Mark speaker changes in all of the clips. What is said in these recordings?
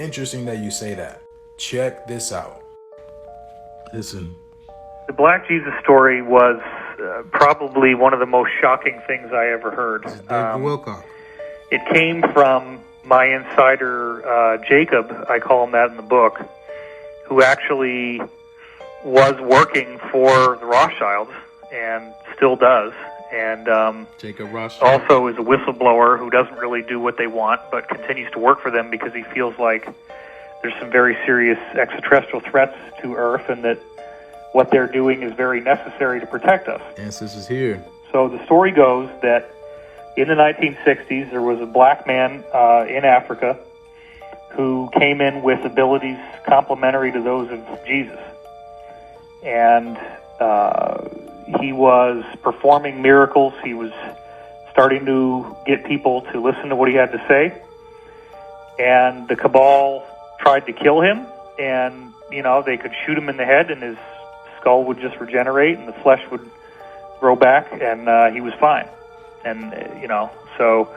Speaker 1: Interesting that you say that. Check this out. Listen.
Speaker 2: The Black Jesus story was probably one of the most shocking things I ever heard.
Speaker 1: David Wilcock.
Speaker 2: It came from my insider, Jacob, I call him that in the book, who actually was working for the Rothschilds and still does. And
Speaker 1: Jacob Rothschild.
Speaker 2: also is a whistleblower who doesn't really do what they want, but continues to work for them because he feels like there's some very serious extraterrestrial threats to Earth and that what they're doing is very necessary to protect us.
Speaker 1: Answers is here.
Speaker 2: So the story goes that in the 1960s, there was a black man in Africa who came in with abilities complementary to those of Jesus. And he was performing miracles. He was starting to get people to listen to what he had to say. And the cabal tried to kill him. And, you know, they could shoot him in the head and his skull would just regenerate and the flesh would grow back and he was fine. And, you know, so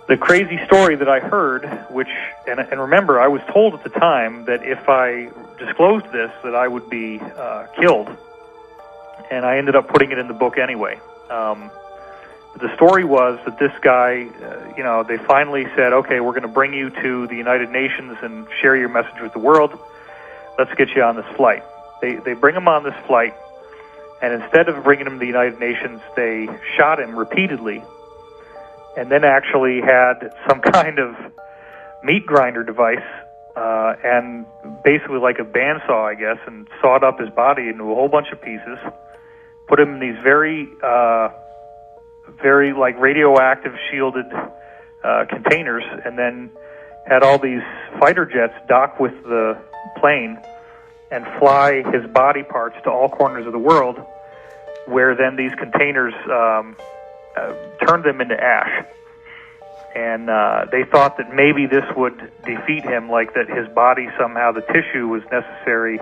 Speaker 2: the crazy story that I heard, which, and remember, I was told at the time that if I disclosed this, that I would be killed. And I ended up putting it in the book anyway. The story was that this guy, you know, they finally said, okay, we're going to bring you to the United Nations and share your message with the world. Let's get you on this flight. They bring him on this flight, and instead of bringing him to the United Nations, they shot him repeatedly, and then actually had some kind of meat grinder device, and basically like a bandsaw, I guess, and sawed up his body into a whole bunch of pieces, put him in these very like radioactive shielded containers, and then had all these fighter jets dock with the plane and fly his body parts to all corners of the world, where then these containers turned them into ash. And they thought that maybe this would defeat him, like that his body somehow, the tissue was necessary.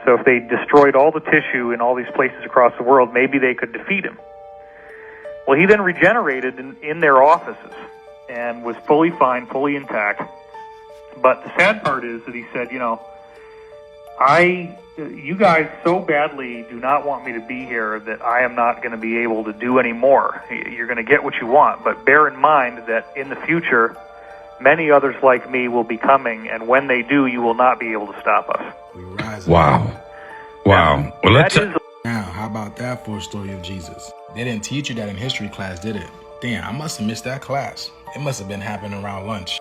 Speaker 2: So if they destroyed all the tissue in all these places across the world, maybe they could defeat him. Well, he then regenerated in their offices and was fully fine, fully intact. But the sad part is that he said, you know, you guys so badly do not want me to be here that I am not going to be able to do any more. You're going to get what you want, but bear in mind that in the future, many others like me will be coming, and when they do, you will not be able to stop us.
Speaker 1: We rise.
Speaker 3: Wow. Wow. Well, let's.
Speaker 1: Now, how about that for a story of Jesus? They didn't teach you that in history class, did it? Damn, I must have missed that class. It must have been happening around lunch.